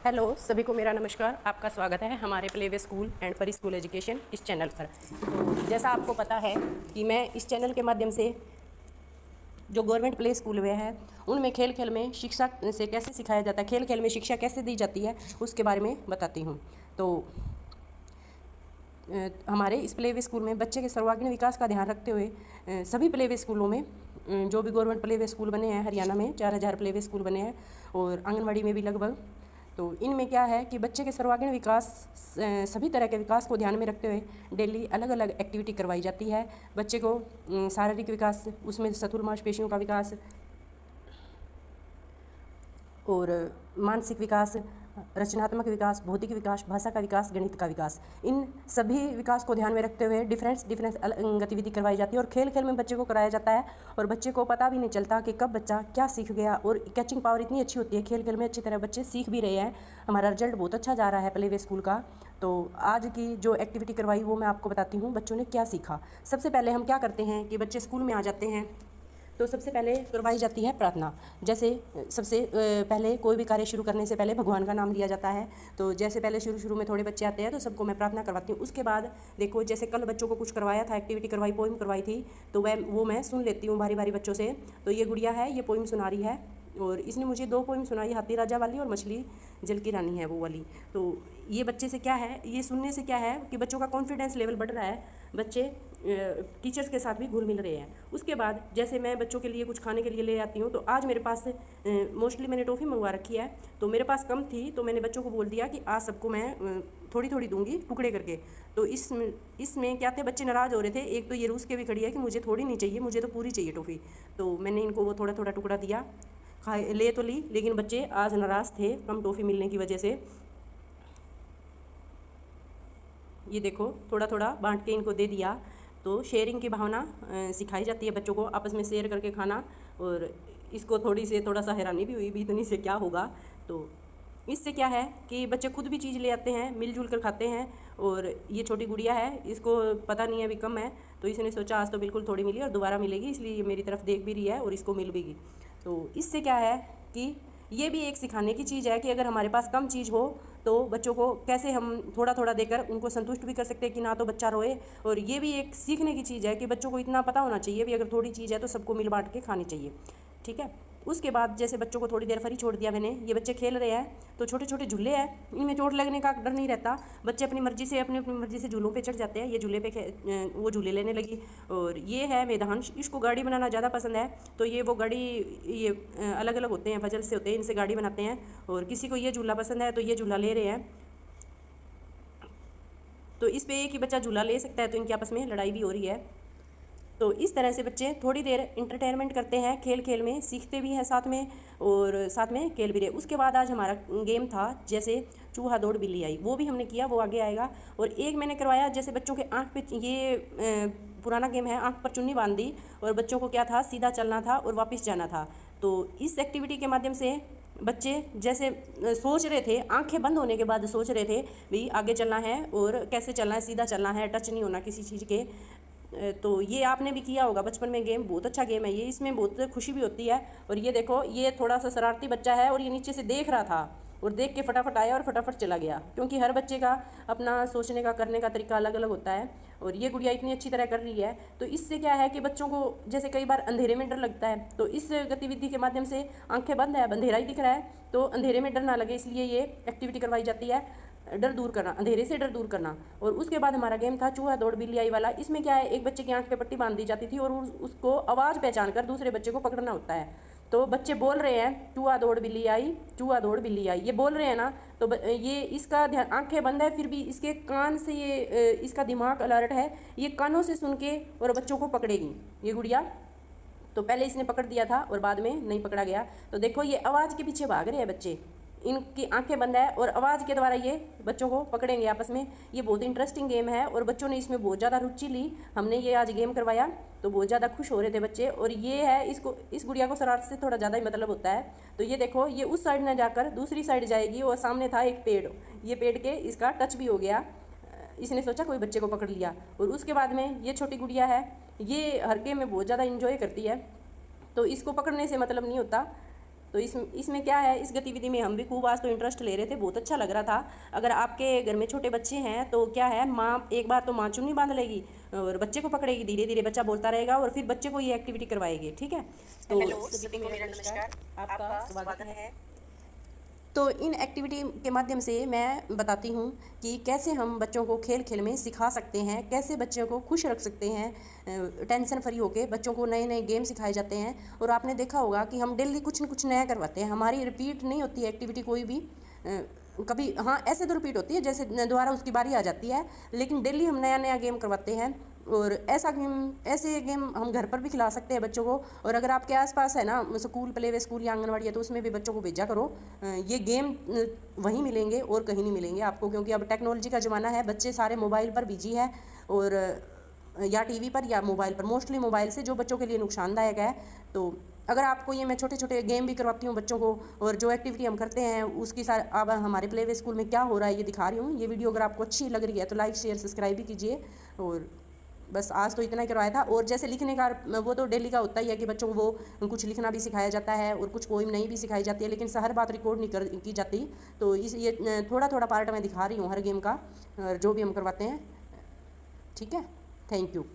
Hello सभी को मेरा नमस्कार। आपका स्वागत है हमारे प्लेवे स्कूल एंड परी स्कूल एजुकेशन इस चैनल पर। तो जैसा आपको पता है कि मैं इस चैनल के माध्यम से जो गवर्नमेंट प्ले स्कूल में है उनमें खेल खेल में शिक्षा से कैसे सिखाया जाता है, खेल खेल में शिक्षा कैसे दी जाती है, उसके बारे में बताती हूँ। तो हमारे इस प्लेवे स्कूल में बच्चे के सर्वांगीण विकास का ध्यान रखते हुए सभी प्लेवे स्कूलों में जो भी गवर्नमेंट प्लेवे स्कूल बने हैं, हरियाणा में 4000 प्लेवे स्कूल बने हैं और आंगनबाड़ी में भी लगभग। तो इनमें क्या है कि बच्चे के सर्वांगीण विकास, सभी तरह के विकास को ध्यान में रखते हुए डेली अलग अलग एक्टिविटी करवाई जाती है। बच्चे को शारीरिक विकास, उसमें स्थूल मांसपेशियों का विकास और मानसिक विकास, रचनात्मक विकास, भौतिक विकास, भाषा का विकास, गणित का विकास, इन सभी विकास को ध्यान में रखते हुए डिफरेंस गतिविधि करवाई जाती है और खेल खेल में बच्चे को कराया जाता है। और बच्चे को पता भी नहीं चलता कि कब बच्चा क्या सीख गया। और कैचिंग पावर इतनी अच्छी होती है, खेल खेल में अच्छी तरह बच्चे सीख भी रहे हैं। हमारा रिजल्ट बहुत अच्छा जा रहा है प्ले वे स्कूल का। तो आज की जो एक्टिविटी करवाई वो मैं आपको बताती हूँ बच्चों ने क्या सीखा। सबसे पहले हम क्या करते हैं कि बच्चे स्कूल में आ जाते हैं तो सबसे पहले करवाई जाती है प्रार्थना। जैसे सबसे पहले कोई भी कार्य शुरू करने से पहले भगवान का नाम लिया जाता है। तो जैसे पहले शुरू में थोड़े बच्चे आते हैं तो सबको मैं प्रार्थना करवाती हूँ। उसके बाद देखो, जैसे कल बच्चों को कुछ करवाया था, एक्टिविटी करवाई, पोइम करवाई थी, तो वो मैं सुन लेती हूँ भारी भारी बच्चों से। तो ये गुड़िया है, ये पोइम सुना रही है और इसने मुझे 2 पोइम सुनाई, हाथी राजा वाली और मछली जल की रानी है वो वाली। तो ये बच्चे से क्या है, ये सुनने से क्या है कि बच्चों का कॉन्फिडेंस लेवल बढ़ रहा है, बच्चे टीचर्स के साथ भी घुल मिल रहे हैं। उसके बाद जैसे मैं बच्चों के लिए कुछ खाने के लिए ले आती हूँ, तो आज मेरे पास मोस्टली मैंने टॉफ़ी मंगवा रखी है, तो मेरे पास कम थी तो मैंने बच्चों को बोल दिया कि आज सबको मैं थोड़ी थोड़ी दूंगी, टुकड़े करके। तो इसमें क्या थे, बच्चे नाराज़ हो रहे थे। एक तो ये रूस के भी खड़ी है कि मुझे थोड़ी नहीं चाहिए, मुझे तो पूरी चाहिए टॉफ़ी। तो मैंने इनको वो थोड़ा थोड़ा टुकड़ा दिया, खाए ले तो ली, लेकिन बच्चे आज नाराज़ थे कम टॉफ़ी मिलने की वजह से। ये देखो, थोड़ा थोड़ा बांट के इनको दे दिया। तो शेयरिंग की भावना सिखाई जाती है बच्चों को, आपस में शेयर करके खाना। और इसको थोड़ा सा हैरानी भी हुई भी, इतनी से क्या होगा। तो इससे क्या है कि बच्चे खुद भी चीज़ ले आते हैं, मिलजुल कर खाते हैं। और ये छोटी गुड़िया है, इसको पता नहीं है अभी कम है, तो इसने सोचा आज तो बिल्कुल थोड़ी मिली और दोबारा मिलेगी, इसलिए ये मेरी तरफ देख भी रही है और इसको मिल भी गई। तो इससे क्या है कि ये भी एक सिखाने की चीज़ है कि अगर हमारे पास कम चीज़ हो तो बच्चों को कैसे हम थोड़ा थोड़ा देकर उनको संतुष्ट भी कर सकते हैं कि ना तो बच्चा रोए। और ये भी एक सीखने की चीज़ है कि बच्चों को इतना पता होना चाहिए भी, अगर थोड़ी चीज़ है तो सबको मिल बांट के खानी चाहिए। ठीक है। उसके बाद जैसे बच्चों को थोड़ी देर फ्री छोड़ दिया मैंने, ये बच्चे खेल रहे हैं, तो छोटे छोटे झूले हैं, इनमें चोट लगने का डर नहीं रहता। बच्चे अपनी मर्जी से झूलों पे चढ़ जाते हैं। ये झूले पे वो झूले लेने लगी। और ये है मेधांश, इसको गाड़ी बनाना ज़्यादा पसंद है, तो ये वो गाड़ी, ये अलग अलग होते हैं, फजल से होते हैं, इनसे गाड़ी बनाते हैं। और किसी को ये झूला पसंद है तो ये झूला ले रहे हैं। तो इस पे एक ही बच्चा झूला ले सकता है, तो इनकी आपस में लड़ाई भी हो रही है। तो इस तरह से बच्चे थोड़ी देर इंटरटेनमेंट करते हैं, खेल खेल में सीखते भी हैं साथ में और साथ में खेल भी रहे। उसके बाद आज हमारा गेम था जैसे चूहा दौड़ बिल्ली आई, वो भी हमने किया, वो आगे आएगा। और एक मैंने करवाया जैसे बच्चों के आँख पे, ये पुराना गेम है, आँख पर चुन्नी बांध दी और बच्चों को क्या था, सीधा चलना था और वापस जाना था। तो इस एक्टिविटी के माध्यम से बच्चे जैसे सोच रहे थे, आंखें बंद होने के बाद सोच रहे थे भी आगे चलना है और कैसे चलना है, सीधा चलना है, टच नहीं होना किसी चीज़ के। तो ये आपने भी किया होगा बचपन में गेम, बहुत अच्छा गेम है ये, इसमें बहुत खुशी भी होती है। और ये देखो, ये थोड़ा सा शरारती बच्चा है और ये नीचे से देख रहा था और देख के फटाफट आया और फटाफट चला गया, क्योंकि हर बच्चे का अपना सोचने का, करने का तरीका अलग अलग होता है। और ये गुड़िया इतनी अच्छी तरह कर रही है। तो इससे क्या है कि बच्चों को जैसे कई बार अंधेरे में डर लगता है, तो इस गतिविधि के माध्यम से आंखें बंद है, अंधेरा ही दिख रहा है, तो अंधेरे में डर ना लगे, इसलिए ये एक्टिविटी करवाई जाती है, डर दूर करना, अंधेरे से डर दूर करना। और उसके बाद हमारा गेम था चूहा दौड़ बिल्ली आई वाला। इसमें क्या है, एक बच्चे की आंख पे पट्टी बांध दी जाती थी और उसको आवाज़ पहचान कर दूसरे बच्चे को पकड़ना होता है। तो बच्चे बोल रहे हैं चूहा दौड़ बिल्ली आई, चूहा दौड़ बिल्ली आई, ये बोल रहे हैं ना। तो ये इसका ध्यान, आंखें बंद है फिर भी इसके कान से, ये इसका दिमाग अलर्ट है, ये कानों से सुन के और बच्चों को पकड़ेगी ये गुड़िया। तो पहले इसने पकड़ दिया था और बाद में नहीं पकड़ा गया। तो देखो, ये आवाज़ के पीछे भाग रहे हैं बच्चे, इनकी आंखें बंद है और आवाज़ के द्वारा ये बच्चों को पकड़ेंगे आपस में। ये बहुत इंटरेस्टिंग गेम है और बच्चों ने इसमें बहुत ज़्यादा रुचि ली। हमने ये आज गेम करवाया तो बहुत ज़्यादा खुश हो रहे थे बच्चे। और ये है, इसको, इस गुड़िया को शरारत से थोड़ा ज़्यादा ही मतलब होता है। तो ये देखो, ये उस साइड ना जाकर दूसरी साइड जाएगी और सामने था एक पेड़, ये पेड़ के इसका टच भी हो गया, इसने सोचा कोई बच्चे को पकड़ लिया। और उसके बाद में ये छोटी गुड़िया है, ये हर गेम में बहुत ज़्यादा इंजॉय करती है, तो इसको पकड़ने से मतलब नहीं होता, तो इसमें क्या है, इस गतिविधि में हम भी खूब आज तो इंटरेस्ट ले रहे थे, बहुत अच्छा लग रहा था। अगर आपके घर में छोटे बच्चे हैं तो क्या है, माँ एक बार तो माँ चुन्नी बांध लेगी और बच्चे को पकड़ेगी, धीरे धीरे बच्चा बोलता रहेगा और फिर बच्चे को ये एक्टिविटी करवाएगी। ठीक है, तो हेलो, सभी को मेरा नमस्कार। आपका आपका स्वागत स्वागत है। है। तो इन एक्टिविटी के माध्यम से मैं बताती हूँ कि कैसे हम बच्चों को खेल खेल में सिखा सकते हैं, कैसे बच्चों को खुश रख सकते हैं, टेंशन फ्री होके बच्चों को नए नए गेम सिखाए जाते हैं। और आपने देखा होगा कि हम डेली कुछ न कुछ नया करवाते हैं, हमारी रिपीट नहीं होती है एक्टिविटी कोई भी। कभी हाँ ऐसे तो रिपीट होती है जैसे दोबारा उसकी बारी आ जाती है, लेकिन डेली हम नया नया गेम करवाते हैं। और ऐसे गेम हम घर पर भी खिला सकते हैं बच्चों को। और अगर आपके आसपास है ना स्कूल, प्ले वे स्कूल या आंगनवाड़ी है, तो उसमें भी बच्चों को भेजा करो। ये गेम वहीं मिलेंगे और कहीं नहीं मिलेंगे आपको, क्योंकि अब टेक्नोलॉजी का ज़माना है, बच्चे सारे मोबाइल पर बिजी है और या टीवी पर या मोबाइल पर, मोस्टली मोबाइल से, जो बच्चों के लिए नुकसानदायक है। तो अगर आपको ये मैं छोटे छोटे गेम भी करवाती हूँ बच्चों को, और जो एक्टिविटी हम करते हैं उसकी सारे अब हमारे प्ले वे स्कूल में क्या हो रहा है ये दिखा रही हूँ। ये वीडियो अगर आपको अच्छी लग रही है तो लाइक शेयर सब्सक्राइब भी कीजिए। और बस आज तो इतना ही करवाया था। और जैसे लिखने का वो तो डेली का होता ही है कि बच्चों को वो कुछ लिखना भी सिखाया जाता है और कुछ पोइम नहीं भी सिखाई जाती है, लेकिन हर बात रिकॉर्ड नहीं की जाती। तो ये थोड़ा थोड़ा पार्ट मैं दिखा रही हूँ हर गेम का, और जो भी हम करवाते हैं। ठीक है, थैंक यू।